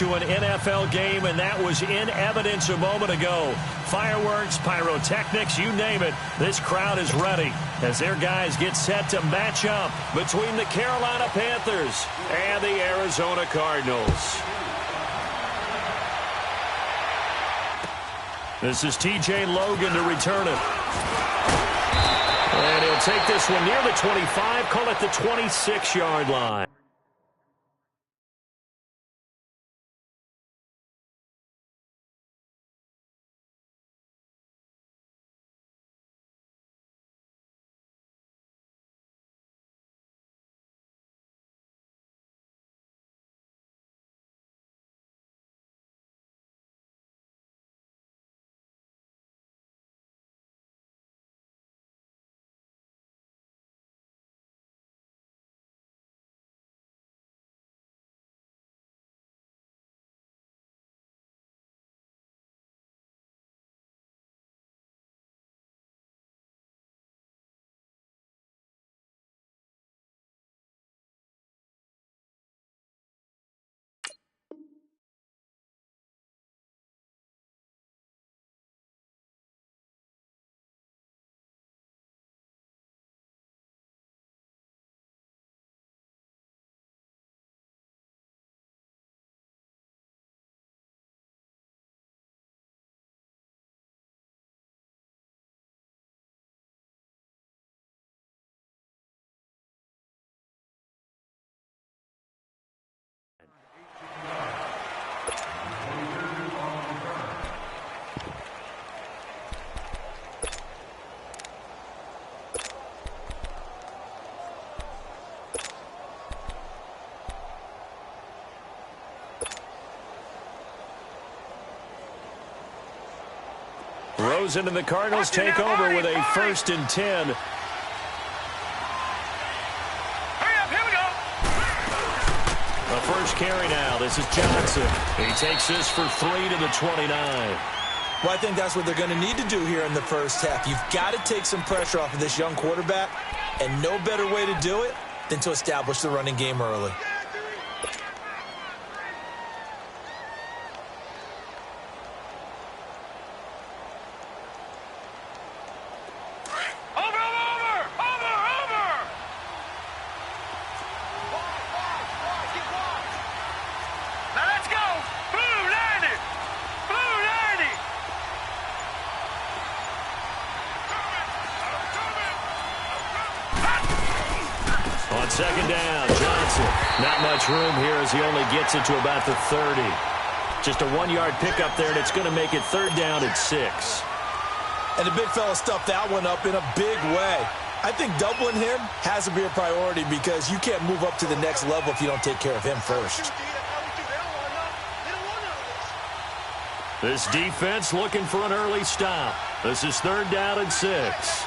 To an NFL game, and that was in evidence a moment ago. Fireworks, pyrotechnics, you name it. This crowd is ready as their guys get set to match up between the Carolina Panthers and the Arizona Cardinals. This is TJ Logan to return it. And he'll take this one near the 25, call it the 26-yard line. Rosen and the Cardinals take over with a 1st and 10. Hurry up, here we go. The first carry now. This is Johnson. He takes this for 3 to the 29. Well, I think that's what they're going to need to do here in the first half. You've got to take some pressure off of this young quarterback, and no better way to do it than to establish the running game early. Second down, Johnson. Not much room here as he only gets it to about the 30. Just a 1-yard pickup there, and it's going to make it 3rd down at 6. And the big fella stuffed that one up in a big way. I think doubling him has to be a priority because you can't move up to the next level if you don't take care of him first. This defense looking for an early stop. This is 3rd down and 6.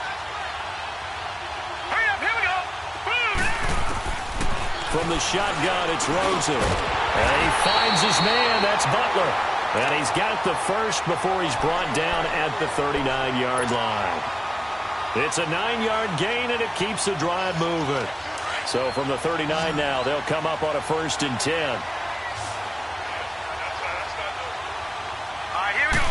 From the shotgun, it's Rosen. And he finds his man. That's Butler. And he's got the first before he's brought down at the 39-yard line. It's a 9-yard gain, and it keeps the drive moving. So from the 39 now, they'll come up on a 1st and 10. All right, here we go.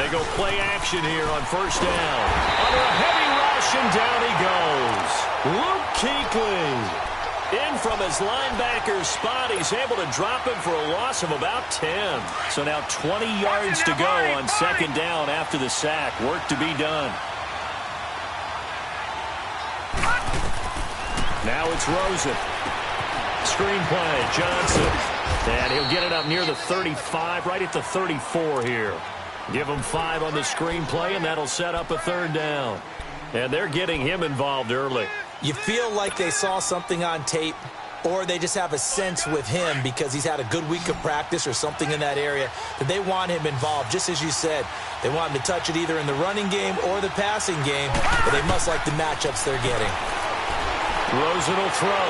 They go play action here on 1st down. Under a heavy rush, and down he goes. Luke Kuechly. In from his linebacker spot, he's able to drop him for a loss of about 10. So now 20 yards to go on 2nd down after the sack. Work to be done. Now it's Rosen. Screen play, Johnson. And he'll get it up near the 35, right at the 34 here. Give him 5 on the screen play, and that'll set up a 3rd down. And they're getting him involved early. You feel like they saw something on tape, or they just have a sense with him because he's had a good week of practice or something in that area that they want him involved. Just as you said, they want him to touch it either in the running game or the passing game, but they must like the matchups they're getting. Rosen will throw.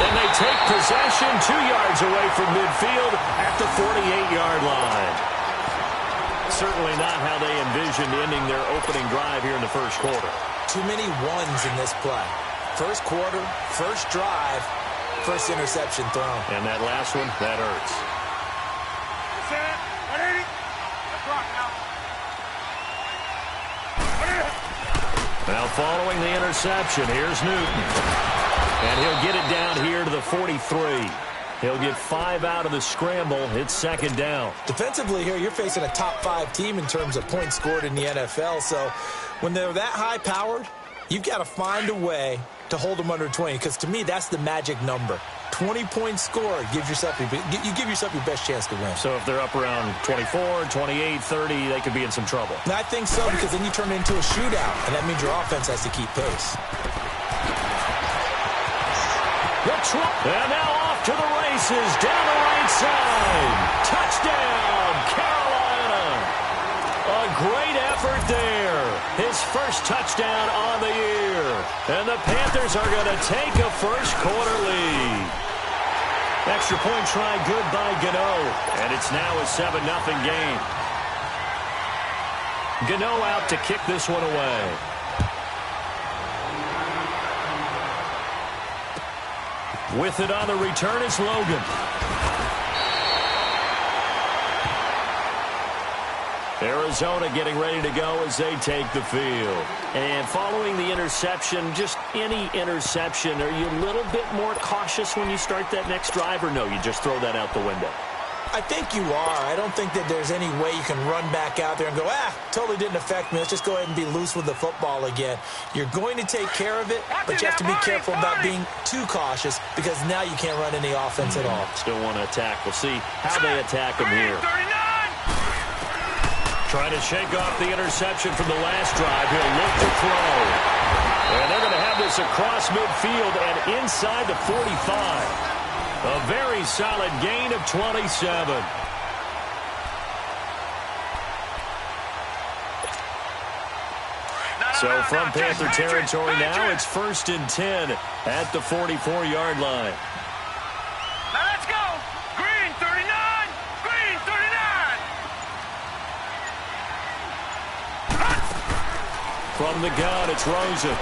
And they take possession 2 yards away from midfield at the 48-yard line. Certainly not how they envisioned ending their opening drive here in the first quarter. Too many ones in this play. First quarter, first drive, first interception thrown. And that last one, that hurts. 180. Let's rock now. Now following the interception, here's Newton. And he'll get it down here to the 43. He'll get 5 out of the scramble. It's second down. Defensively here, you're facing a top 5 team in terms of points scored in the NFL. So when they're that high-powered, you've got to find a way to hold them under 20. Because to me, that's the magic number. 20-point score gives yourself you give yourself your best chance to win. So if they're up around 24, 28, 30, they could be in some trouble. And I think so, because then you turn it into a shootout, and that means your offense has to keep pace. And now off to the races, down the right side. Touchdown, Carolina. A great effort there. His first touchdown on the year. And the Panthers are going to take a first-quarter lead. Extra point try good by Gano. And it's now a 7-0 game. Gano out to kick this one away. With it on the return is Logan. Arizona getting ready to go as they take the field. And following the interception, just any interception, are you a little bit more cautious when you start that next drive, or no, you just throw that out the window? I think you are. I don't think that there's any way you can run back out there and go, totally didn't affect me. Let's just go ahead and be loose with the football again. You're going to take care of it, but you have to be careful about being too cautious, because now you can't run any offense at all. Still want to attack. We'll see how they attack them here. Trying to shake off the interception from the last drive. He'll look to throw. And they're going to have this across midfield and inside the 45. A very solid gain of 27. So from Panther territory now, it's 1st and 10 at the 44-yard line. Now let's go. Green 39. Green 39. From the gun, it's Rosen.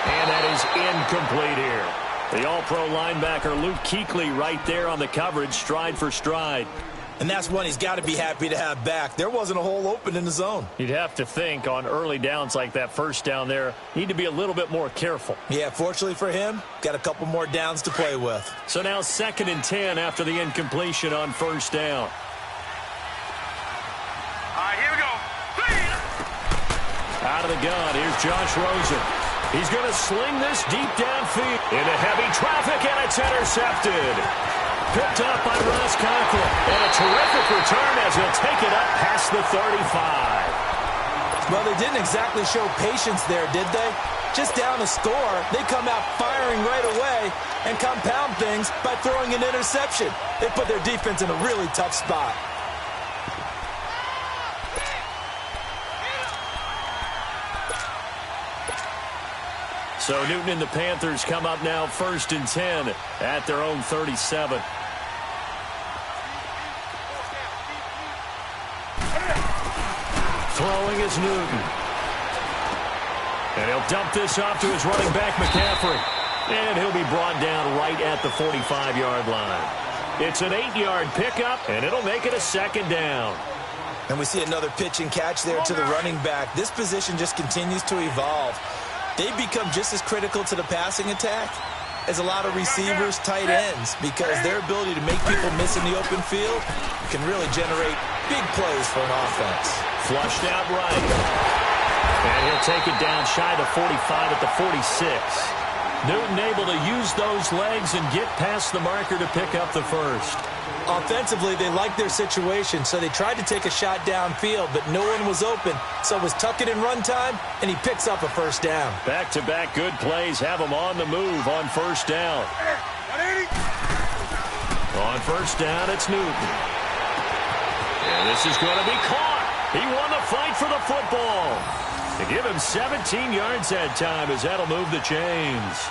And that is incomplete here. The all-pro linebacker Luke Kuechly right there on the coverage, stride for stride. And that's one he's got to be happy to have back. There wasn't a hole open in the zone. You'd have to think on early downs like that first down there, need to be a little bit more careful. Yeah, fortunately for him, got a couple more downs to play with. So now 2nd and 10 after the incompletion on first down. All right, here we go. Clean. Out of the gun, here's Josh Rosen. He's going to sling this deep downfield into heavy traffic, and it's intercepted. Picked up by Ross Conklin. And a terrific return as he'll take it up past the 35. Well, they didn't exactly show patience there, did they? Just down a score, they come out firing right away and compound things by throwing an interception. They put their defense in a really tough spot. So Newton and the Panthers come up now 1st and 10 at their own 37. Throwing is Newton. And he'll dump this off to his running back, McCaffrey. And he'll be brought down right at the 45-yard line. It's an 8-yard pickup, and it'll make it a 2nd down. And we see another pitch and catch there to the running back. This position just continues to evolve. They become just as critical to the passing attack as a lot of receivers, tight ends, because their ability to make people miss in the open field can really generate big plays for an offense. Flushed out right. And he'll take it down shy to 45 at the 46. Newton able to use those legs and get past the marker to pick up the first. Offensively, they liked their situation, so they tried to take a shot downfield, but no one was open. So it was tuck it in run time, and he picks up a first down. Back-to-back good plays have him on the move on first down. On first down, it's Newton. And this is going to be caught. He won the fight for the football. To give him 17 yards that time as that'll move the chains.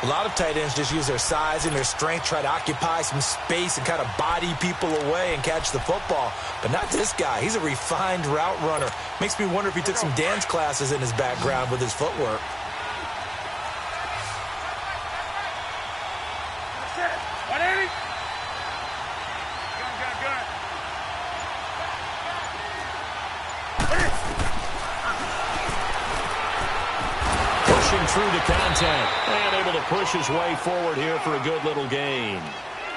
A lot of tight ends just use their size and their strength, try to occupy some space and kind of body people away and catch the football. But not this guy. He's a refined route runner. Makes me wonder if he took some dance classes in his background with his footwork. through the contact. And able to push his way forward here for a good little gain.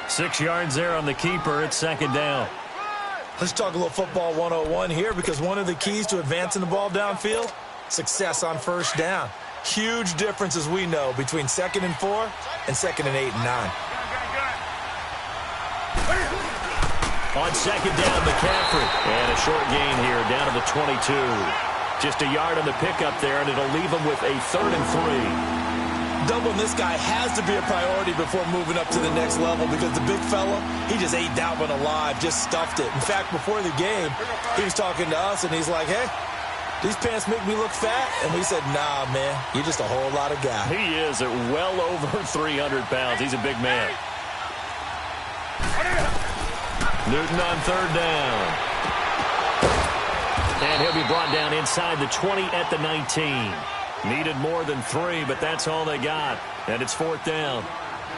6 yards there on the keeper. It's second down. Let's talk a little football 101 here, because one of the keys to advancing the ball downfield, success on first down. Huge difference, as we know, between 2nd and 4 and 2nd and 8 and 9. On second down, McCaffrey. And a short gain here, down to the 22. Just a yard on the pickup there, and it'll leave him with a 3rd and 3. Doubling this guy has to be a priority before moving up to the next level, because the big fella, he just ate that one alive, just stuffed it. In fact, before the game, he was talking to us, and he's like, hey, these pants make me look fat? And we said, nah, man, you're just a whole lot of guy. He is at well over 300 pounds. He's a big man. Newton on third down. And he'll be brought down inside the 20 at the 19. Needed more than 3, but that's all they got. And it's 4th down.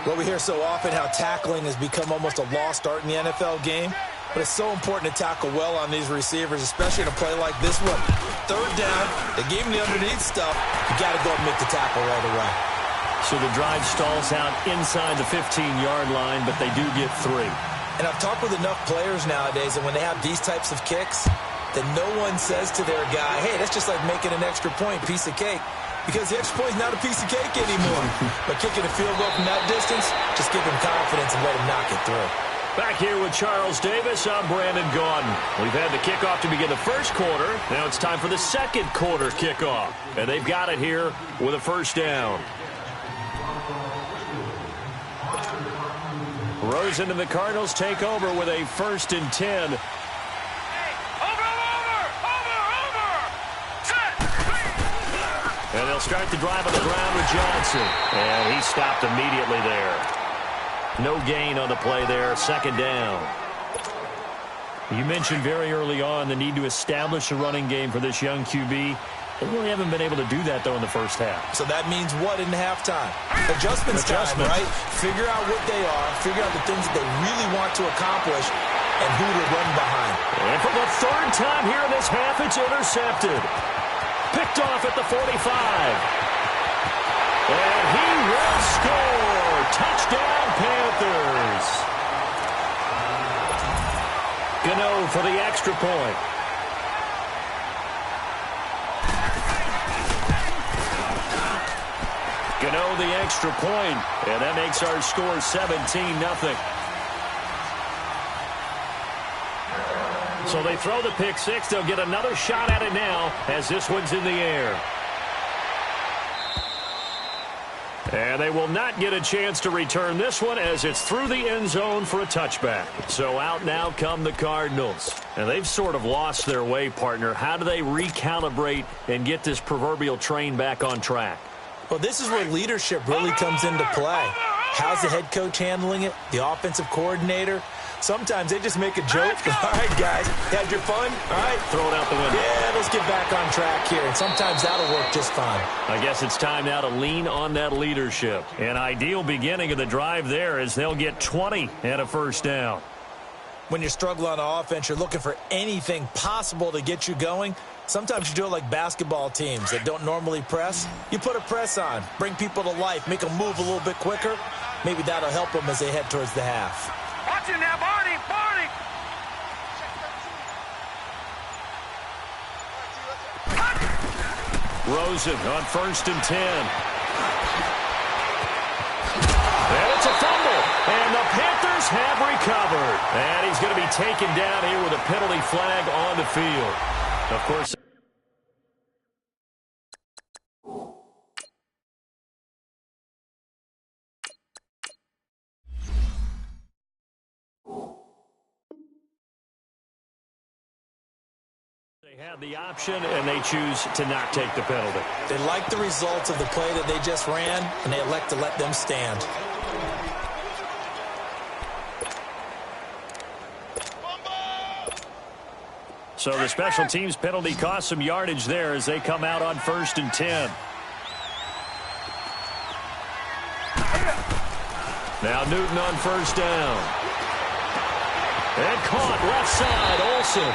Well, we hear so often how tackling has become almost a lost art in the NFL game. But it's so important to tackle well on these receivers, especially in a play like this one. 3rd down, they gave him the underneath stuff. You got to go and make the tackle right away. So the drive stalls out inside the 15-yard line, but they do get 3. And I've talked with enough players nowadays that when they have these types of kicks, that no one says to their guy, hey, that's just like making an extra point, piece of cake. Because the extra point is not a piece of cake anymore. But kicking a field goal from that distance, just give him confidence and let him knock it through. Back here with Charles Davis, I'm Brandon Gaudin. We've had the kickoff to begin the first quarter. Now it's time for the second quarter kickoff. And they've got it here with a first down. Rosen and the Cardinals take over with a 1st and 10. And they'll start the drive on the ground with Johnson. And he stopped immediately there. No gain on the play there. 2nd down. You mentioned very early on the need to establish a running game for this young QB. They really haven't been able to do that, though, in the first half. So that means what in halftime? Adjustment time, right? Figure out what they are. Figure out the things that they really want to accomplish and who to run behind. And for the 3rd time here in this half, it's intercepted. Picked off at the 45. And he will score. Touchdown, Panthers. Gano for the extra point. Gano the extra point. And that makes our score 17-0. So they throw the pick six. They'll get another shot at it now as this one's in the air. And they will not get a chance to return this one as it's through the end zone for a touchback. So out now come the Cardinals. And they've sort of lost their way, partner. How do they recalibrate and get this proverbial train back on track? Well, this is where leadership really comes into play. How's the head coach handling it? The offensive coordinator? Sometimes they just make a joke. All right, guys, had your fun? All right. Throw it out the window. Yeah, let's get back on track here. And sometimes that'll work just fine. I guess it's time now to lean on that leadership. An ideal beginning of the drive there as they'll get 20 and a first down. When you struggle on offense, you're looking for anything possible to get you going. Sometimes you do it like basketball teams that don't normally press. You put a press on, bring people to life, make them move a little bit quicker. Maybe that'll help them as they head towards the half. Watch it now, Barney! Barney! Rosen on 1st and 10. And it's a fumble. And the Panthers have recovered. And he's going to be taken down here with a penalty flag on the field. Of course. They have the option, and they choose to not take the penalty. They like the results of the play that they just ran, and they elect to let them stand. So the special teams penalty cost some yardage there as they come out on 1st and 10. Now Newton on 1st down. And caught left side, Olsen.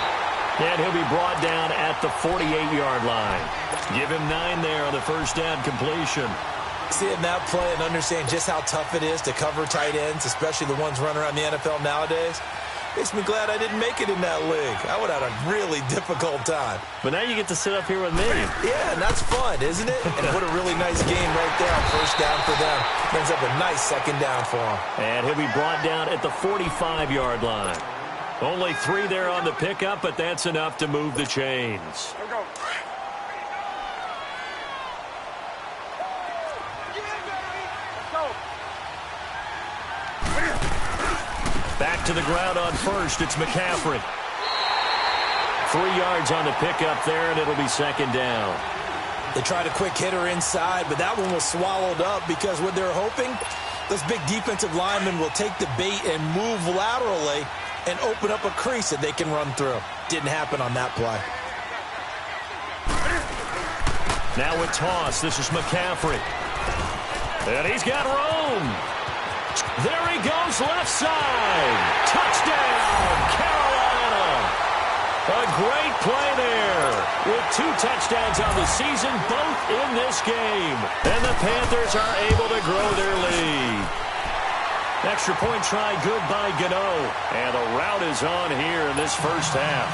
And he'll be brought down at the 48-yard line. Give him 9 there on the first down completion. Seeing that play and understand just how tough it is to cover tight ends, especially the ones running around the NFL nowadays, makes me glad I didn't make it in that league. I would have had a really difficult time. But now you get to sit up here with me. Yeah, and that's fun, isn't it? And what a really nice game right there on first down for them. Brings up a nice second down for him. And he'll be brought down at the 45-yard line. Only 3 there on the pickup, but that's enough to move the chains. Back to the ground on first. It's McCaffrey. 3 yards on the pickup there, and it'll be second down. They tried a quick hitter inside, but that one was swallowed up because what they're hoping, those big defensive linemen will take the bait and move laterally and open up a crease that they can run through. Didn't happen on that play. Now a toss. This is McCaffrey. And he's got room. There he goes, left side. Touchdown, Carolina. A great play there. With 2 touchdowns on the season, both in this game. And the Panthers are able to grow their lead. Extra point try good by Gano. And the rout is on here in this first half.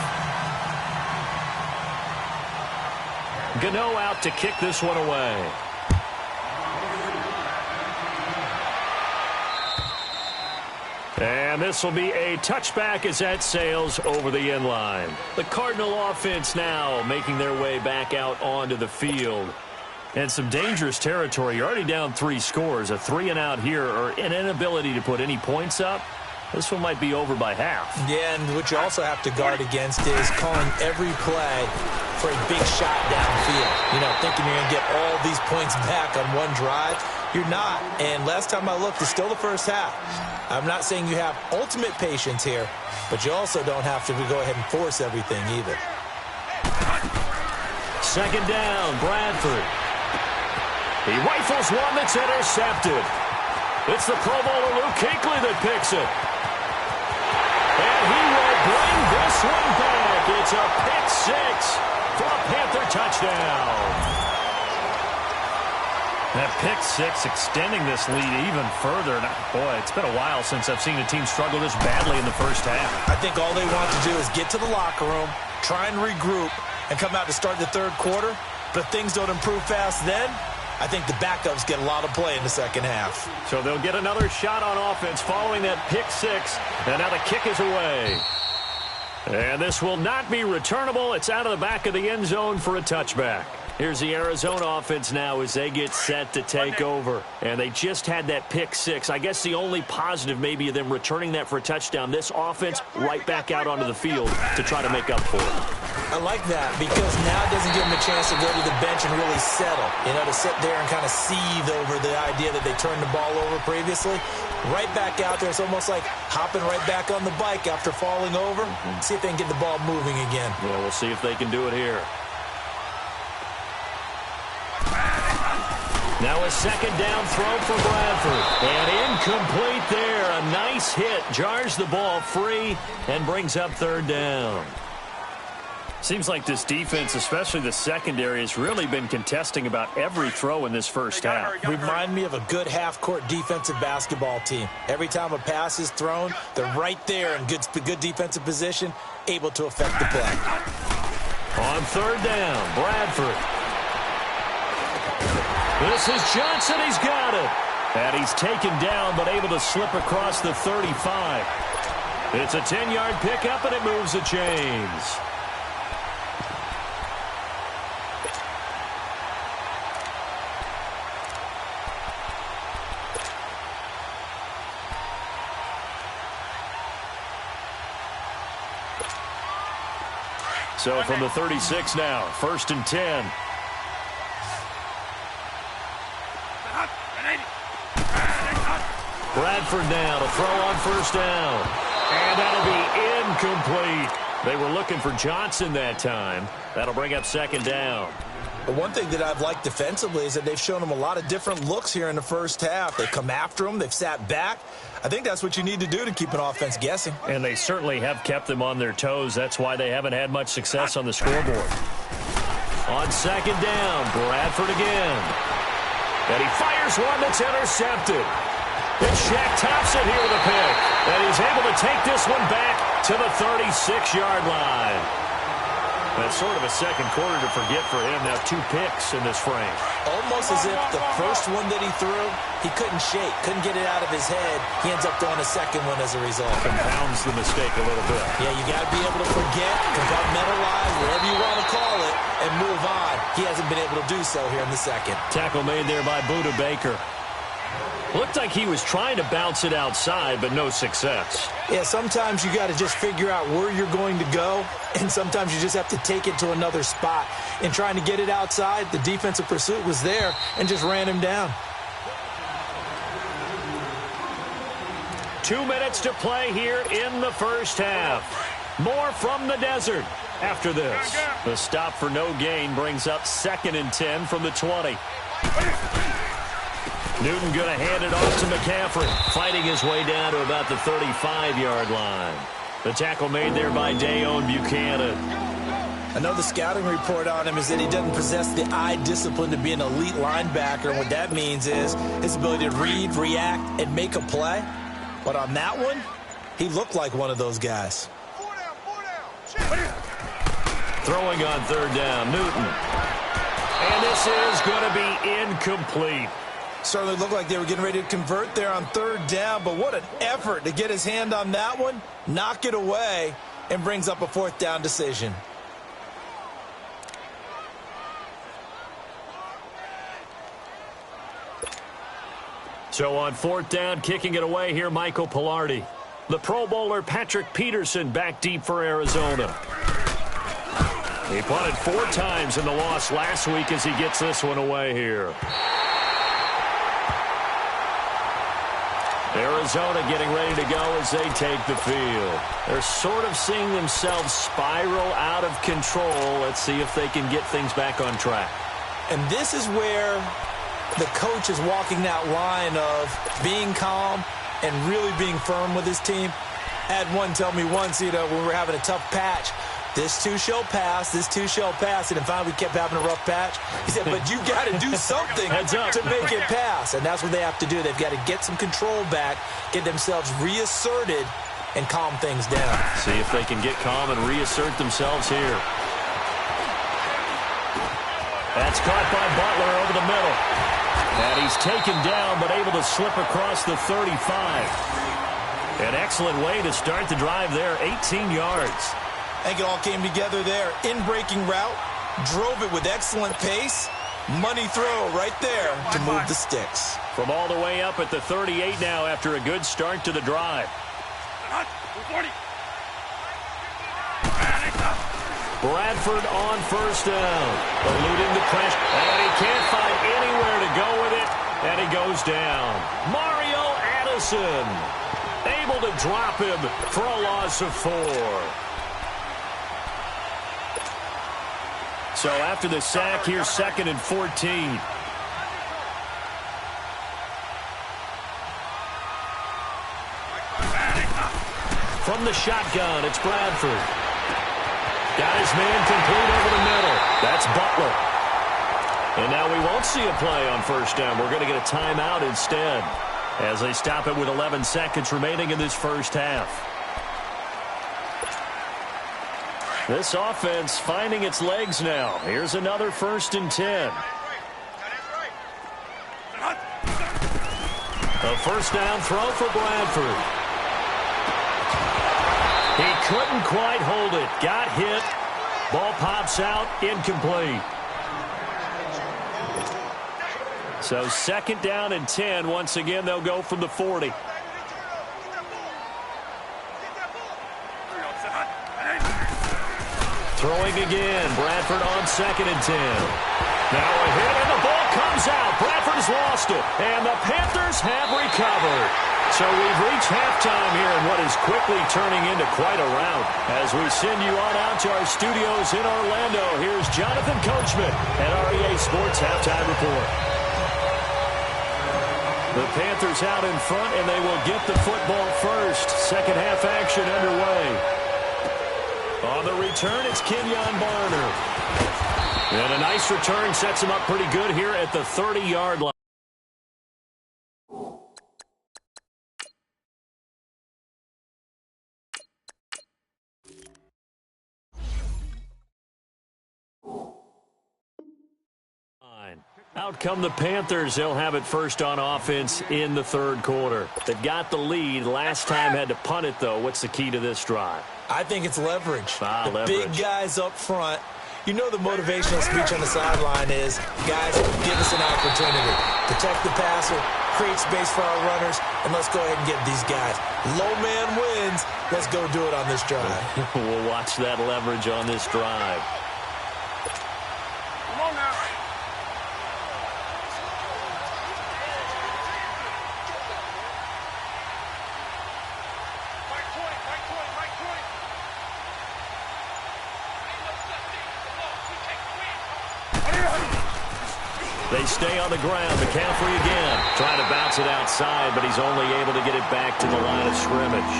Gano out to kick this one away. And this will be a touchback as that sails over the end line. The Cardinal offense now making their way back out onto the field. And some dangerous territory. You're already down 3 scores. A 3-and-out here, or an inability to put any points up. This one might be over by half. Yeah, and what you also have to guard against is calling every play for a big shot downfield. You know, thinking you're going to get all these points back on one drive. You're not. And last time I looked, it's still the first half. I'm not saying you have ultimate patience here, but you also don't have to go ahead and force everything either. Second down, Bradford. He rifles one that's intercepted. It's the Pro Bowler Luke Kuechly that picks it. And he will bring this one back. It's a pick 6 for a Panther touchdown. That pick 6 extending this lead even further. Boy, it's been a while since I've seen a team struggle this badly in the first half. I think all they want to do is get to the locker room, try and regroup, and come out to start the third quarter. But if things don't improve fast then, I think the backups get a lot of play in the second half. So they'll get another shot on offense following that pick 6. And now the kick is away. And this will not be returnable. It's out of the back of the end zone for a touchback. Here's the Arizona offense now as they get set to take over. And they just had that pick 6. I guess the only positive maybe of them returning that for a touchdown. This offense right back out onto the field to try to make up for it. I like that because now it doesn't give them a chance to go to the bench and really settle. You know, to sit there and kind of seethe over the idea that they turned the ball over previously. Right back out there. It's almost like hopping right back on the bike after falling over. See if they can get the ball moving again. Yeah, we'll see if they can do it here. Now a second down throw for Bradford. And incomplete there. A nice hit. Jars the ball free and brings up third down. Seems like this defense, especially the secondary, has really been contesting about every throw in this first half. Remind me of a good half-court defensive basketball team. Every time a pass is thrown, they're right there in good defensive position, able to affect the play. On third down, Bradford. This is Johnson. He's got it. And he's taken down, but able to slip across the 35. It's a 10-yard pickup, and it moves the chains. So from the 36 now, 1st and 10. Bradford now to throw on first down. And that'll be incomplete. They were looking for Johnson that time. That'll bring up second down. But one thing that I've liked defensively is that they've shown him a lot of different looks here in the first half. They've come after him. They've sat back. I think that's what you need to do to keep an offense guessing. And they certainly have kept them on their toes. That's why they haven't had much success on the scoreboard. On second down, Bradford again. And he fires one that's intercepted. And Shaq tops it here with a pick. And he's able to take this one back to the 36-yard line. That's sort of a second quarter to forget for him. Now 2 picks in this frame. Almost as if the first one that he threw, he couldn't shake, couldn't get it out of his head. He ends up throwing a second one as a result. Compounds the mistake a little bit. Yeah, you got to be able to forget, compartmentalize, whatever you want to call it, and move on. He hasn't been able to do so here in the second. Tackle made there by Buda Baker. Looked like he was trying to bounce it outside, but no success. Yeah, sometimes you got to just figure out where you're going to go, and sometimes you just have to take it to another spot. In trying to get it outside, the defensive pursuit was there and just ran him down. 2 minutes to play here in the first half. More from the desert after this. The stop for no gain brings up 2nd and 10 from the 20. Newton going to hand it off to McCaffrey, fighting his way down to about the 35-yard line. The tackle made there by Dayon Buchanan. I know the scouting report on him is that he doesn't possess the eye discipline to be an elite linebacker. And what that means is his ability to read, react, and make a play. But on that one, he looked like one of those guys. Throwing on 3rd down, Newton. And this is going to be incomplete. Certainly looked like they were getting ready to convert there on 3rd down, but what an effort to get his hand on that one, knock it away, and brings up a 4th down decision. So on 4th down, kicking it away here, Michael Pilardi. The Pro Bowler Patrick Peterson back deep for Arizona. He punted 4 times in the loss last week as he gets this one away here. Arizona getting ready to go as they take the field. They're sort of seeing themselves spiral out of control. Let's see if they can get things back on track. And this is where the coach is walking that line of being calm and really being firm with his team. I had one tell me once, when we were having a tough patch, this too shall pass, this too shall pass. And finally we kept having a rough patch. He said, but you got to do something to make it pass. And that's what they have to do. They've got to get some control back, get themselves reasserted, and calm things down. See if they can get calm and reassert themselves here. That's caught by Butler over the middle. And he's taken down, but able to slip across the 35. An excellent way to start the drive there, 18 yards. I think it all came together there. In-breaking route, drove it with excellent pace. Money throw right there to move the sticks. From all the way up at the 38 now after a good start to the drive. Bradford on 1st down. Eluding the pressure. And he can't find anywhere to go with it. And he goes down. Mario Addison able to drop him for a loss of 4. So after the sack, here's 2nd and 14. From the shotgun, it's Bradford. Got his man complete over the middle. That's Butler. And now we won't see a play on 1st down. We're going to get a timeout instead as they stop it with 11 seconds remaining in this first half. This offense finding its legs now. Here's another 1st and 10. A 1st down throw for Bradford. He couldn't quite hold it. Got hit. Ball pops out. Incomplete. So 2nd down and 10. Once again, they'll go from the 40. Throwing again. Bradford on 2nd and 10. Now a hit, and the ball comes out. Bradford's lost it, and the Panthers have recovered. So we've reached halftime here in what is quickly turning into quite a rout. As we send you on out to our studios in Orlando, here's Jonathan Coachman at REA Sports Halftime Report. The Panthers out in front, and they will get the football first. Second half action underway. On the return, it's Kenyon Barner. And a nice return sets him up pretty good here at the 30-yard line. Out come the Panthers. They'll have it first on offense in the third quarter. They've got the lead. Last time had to punt it, though. What's the key to this drive? I think it's leverage. Leverage. Big guys up front. You know the motivational speech on the sideline is, guys, give us an opportunity. Protect the passer, create space for our runners, and let's go ahead and get these guys. Low man wins. Let's go do it on this drive. We'll watch that leverage on this drive. Come on now. They stay on the ground. McCaffrey again. Trying to bounce it outside, but he's only able to get it back to the line of scrimmage.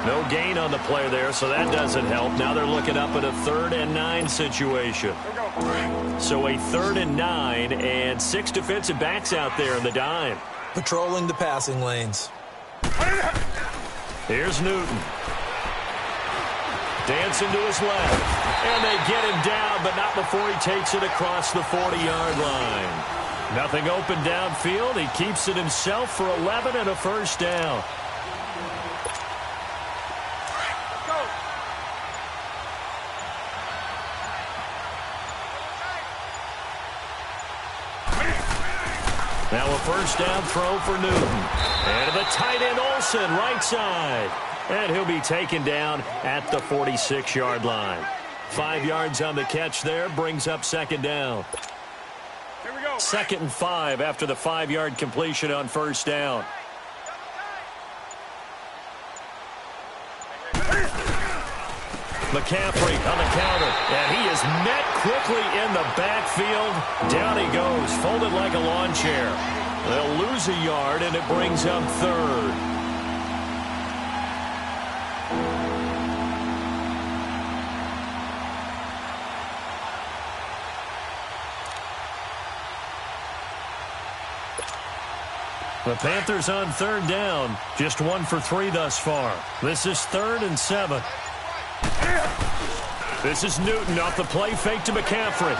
No gain on the play there, so that doesn't help. Now they're looking up at a 3rd and 9 situation. So a 3rd and 9 and 6 defensive backs out there in the dime. Patrolling the passing lanes. Here's Newton. Dancing to his left. And they get him down, but not before he takes it across the 40-yard line. Nothing open downfield. He keeps it himself for 11 and a first down. Now a first down throw for Newton. And the tight end Olsen, right side. And he'll be taken down at the 46-yard line. 5 yards on the catch there, brings up second down. Here we go. 2nd and 5 after the 5-yard completion on first down. McCaffrey on the counter, and he is met quickly in the backfield. Down he goes, folded like a lawn chair. They'll lose a yard, and it brings up 3rd. The Panthers on 3rd down, just 1 for 3 thus far. This is 3rd and 7. This is Newton off the play fake to McCaffrey.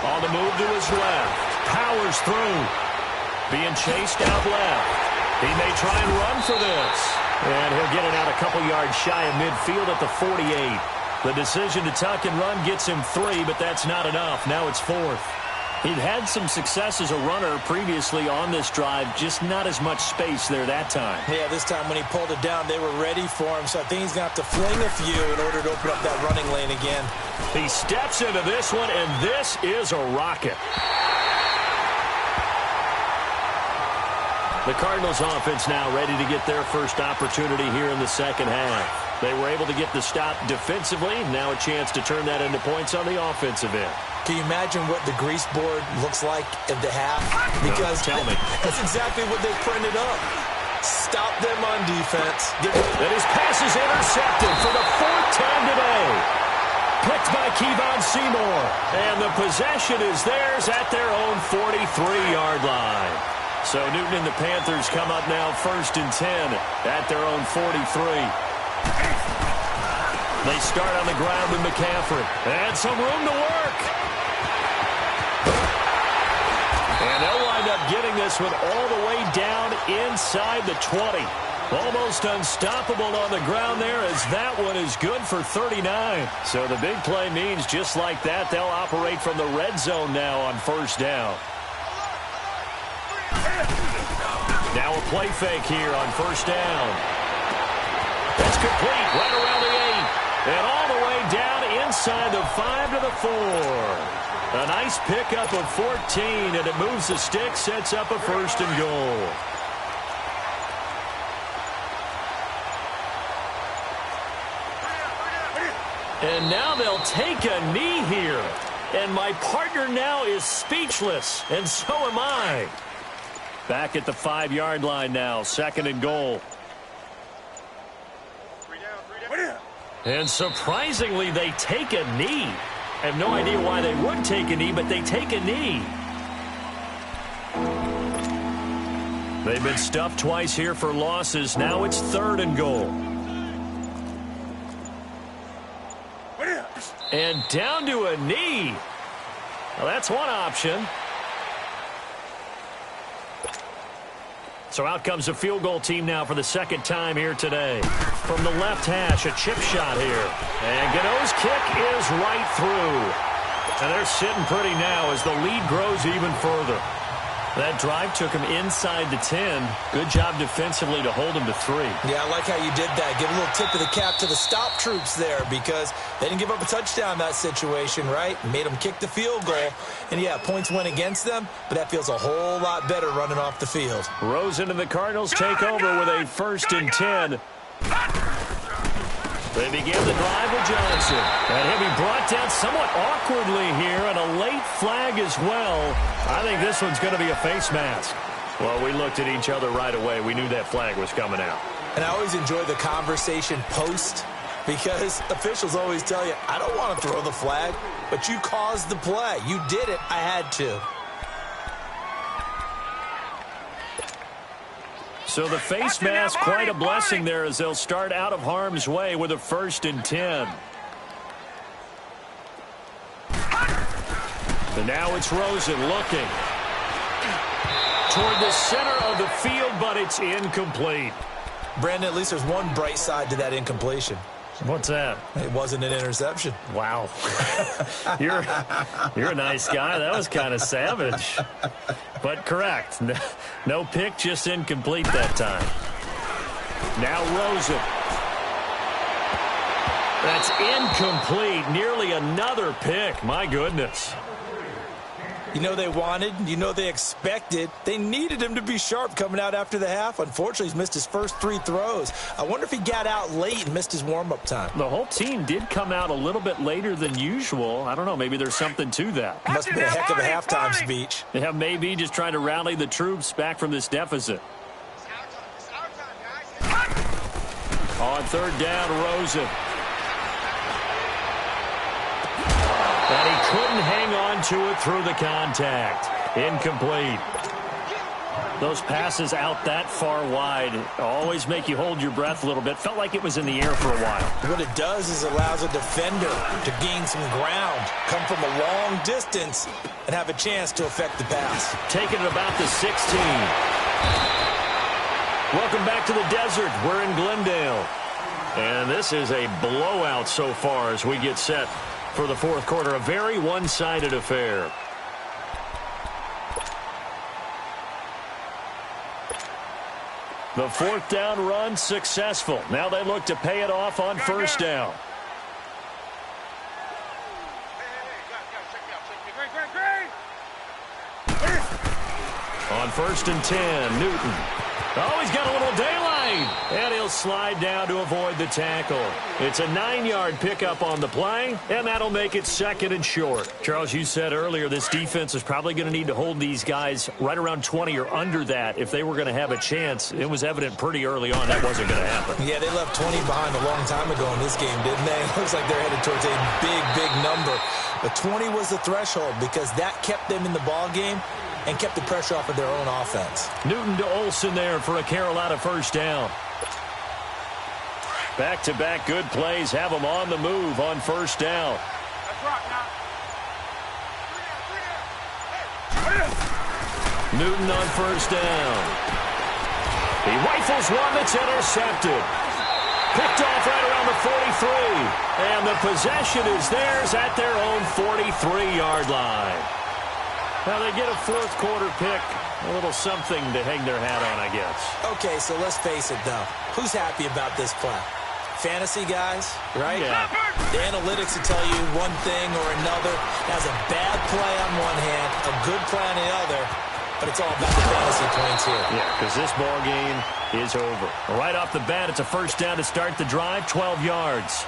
On the move to his left. Powers through. Being chased out left. He may try and run for this. And he'll get it out a couple yards shy of midfield at the 48. The decision to tuck and run gets him 3, but that's not enough. Now it's 4th. He'd had some success as a runner previously on this drive, just not as much space there that time. Yeah, this time when he pulled it down, they were ready for him, so I think he's going to have to fling a few in order to open up that running lane again. He steps into this one, and this is a rocket. The Cardinals offense now ready to get their first opportunity here in the second half. They were able to get the stop defensively. Now a chance to turn that into points on the offensive end. Can you imagine what the grease board looks like at the half? Because tell me. That's exactly what they printed up. Stop them on defense. And his pass is intercepted for the 4th time today. Picked by Kevon Seymour. And the possession is theirs at their own 43-yard line. So Newton and the Panthers come up now 1st and 10 at their own 43. They start on the ground with McCaffrey. And some room to work. And they'll wind up getting this one all the way down inside the 20. Almost unstoppable on the ground there, as that one is good for 39. So the big play means just like that, they'll operate from the red zone now on first down. Now a play fake here on first down. That's complete right around the 8. And all the way down inside the 5 to the 4. A nice pickup of 14, and it moves the stick, sets up a 1st and goal. And now they'll take a knee here. And my partner now is speechless, and so am I. Back at the 5-yard line now, 2nd and goal. 3 down. And surprisingly, they take a knee. I have no idea why they would take a knee, but they take a knee. They've been stuffed twice here for losses. Now it's 3rd and goal. And down to a knee. Well, that's one option. So out comes the field goal team now for the 2nd time here today. From the left hash, a chip shot here. And Gano's kick is right through. And they're sitting pretty now as the lead grows even further. That drive took him inside the 10. Good job defensively to hold him to 3. Yeah, I like how you did that. Give a little tip of the cap to the stop troops there because they didn't give up a touchdown in that situation, right? Made them kick the field goal. And, yeah, points went against them, but that feels a whole lot better running off the field. Rosen and the Cardinals take over with a 1st and 10. They begin the drive with Johnson. And he'll be brought down somewhat awkwardly here, and a late flag as well. I think this one's going to be a face mask. Well, we looked at each other right away. We knew that flag was coming out. And I always enjoy the conversation post because officials always tell you, I don't want to throw the flag, but you caused the play. You did it. I had to. So the face mask, quite a blessing there as they'll start out of harm's way with a 1st and 10. And now it's Rosen looking toward the center of the field, but it's incomplete. Brandon, at least there's one bright side to that incompletion. What's that? It wasn't an interception. Wow. You're a nice guy. That was kind of savage. But correct. No pick, just incomplete that time. Now Rosen. That's incomplete. Nearly another pick. My goodness. You know they wanted, you know they expected. They needed him to be sharp coming out after the half. Unfortunately, he's missed his first 3 throws. I wonder if he got out late and missed his warm-up time. The whole team did come out a little bit later than usual. I don't know, maybe there's something to that. Must have been a heck of a halftime speech. Yeah, maybe just trying to rally the troops back from this deficit. On 3rd down, Rosen. And he couldn't hang on to it through the contact. Incomplete. Those passes out that far wide always make you hold your breath a little bit. Felt like it was in the air for a while. What it does is allows a defender to gain some ground, come from a long distance, and have a chance to affect the pass. Taking it about the 16. Welcome back to the desert. We're in Glendale. And this is a blowout so far as we get set for the 4th quarter. A very one-sided affair. The 4th down run successful. Now they look to pay it off on 1st down. On 1st and 10, Newton. Oh, he's got a little daylight. And he'll slide down to avoid the tackle. It's a 9-yard pickup on the play, and that'll make it 2nd and short. Charles, you said earlier this defense is probably going to need to hold these guys right around 20 or under that if they were going to have a chance. It was evident pretty early on that wasn't going to happen. Yeah, they left 20 behind a long time ago in this game, didn't they? It looks like they're headed towards a big, big number. But 20 was the threshold because that kept them in the ball game and kept the pressure off of their own offense. Newton to Olsen there for a Carolina 1st down. Back-to-back good plays have them on the move on 1st down. Newton on 1st down. He rifles one that's intercepted. Picked off right around the 43. And the possession is theirs at their own 43-yard line. Now they get a 4th quarter pick. A little something to hang their hat on, I guess. Okay, so let's face it, though. Who's happy about this play? Fantasy guys, right? Yeah. The analytics will tell you one thing or another. Has a bad play on one hand, a good play on the other, but it's all about the fantasy points here. Yeah, because this ball game is over. Right off the bat, it's a 1st down to start the drive, 12 yards.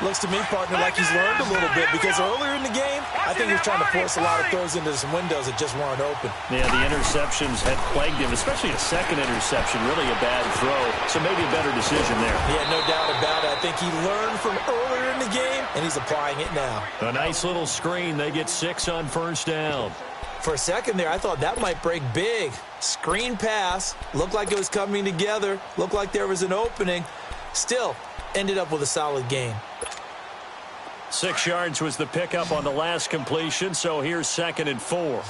Looks to me, partner, like he's learned a little bit, because earlier in the game, I think he was trying to force a lot of throws into some windows that just weren't open. Yeah, the interceptions had plagued him, especially a second interception. Really a bad throw, so maybe a better decision there. Yeah, no doubt about it. I think he learned from earlier in the game, and he's applying it now. A nice little screen. They get 6 on first down. For a second there, I thought that might break big. Screen pass. Looked like it was coming together. Looked like there was an opening. Still, ended up with a solid gain. 6 yards was the pickup on the last completion, so here's 2nd and 4.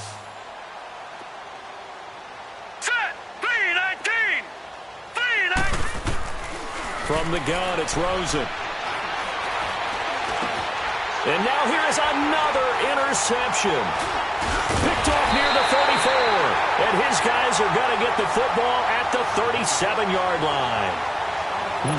Set! 3-19! 3-19! From the gun, it's Rosen. And now here is another interception. Picked off near the 34. And his guys are going to get the football at the 37-yard line.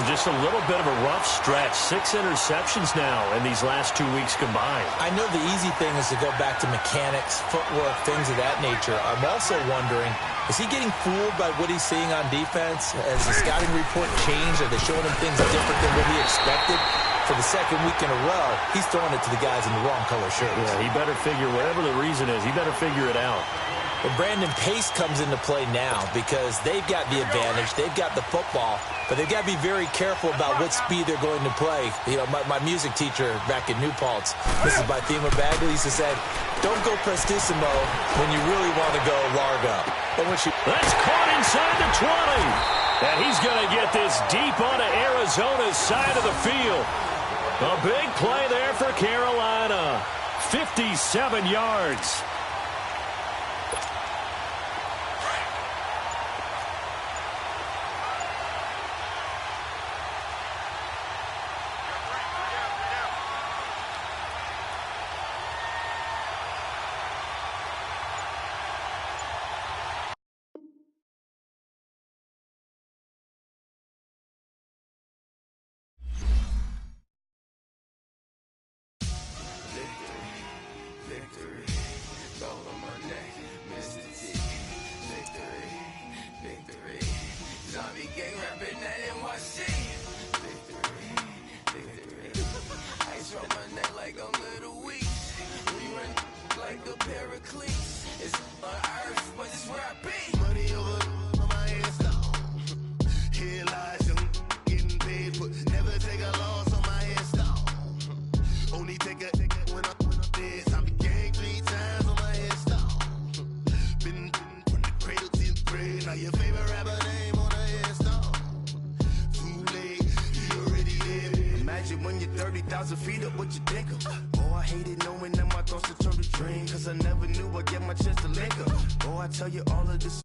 Just a little bit of a rough stretch. 6 interceptions now in these last 2 weeks combined. I know the easy thing is to go back to mechanics, footwork, things of that nature. I'm also wondering, is he getting fooled by what he's seeing on defense? Has the scouting report changed? Are they showing him things different than what he expected? For the second week in a row, he's throwing it to the guys in the wrong color shirts. Yeah, he better figure, whatever the reason is, he better figure it out. And Brandon, pace comes into play now because they've got the advantage. They've got the football, but they've got to be very careful about what speed they're going to play. You know, my music teacher back in New Paltz, Mrs. Bythema Bagley, used to say, don't go prestissimo when you really want to go largo. And when That's caught inside the 20. And he's going to get this deep onto Arizona's side of the field. A big play there for Carolina. 57 yards. Feet up what you think of. Oh, I hate it knowing that my thoughts will turn to dream. Cause I never knew I'd get my chance to link up. Oh, I tell you all of this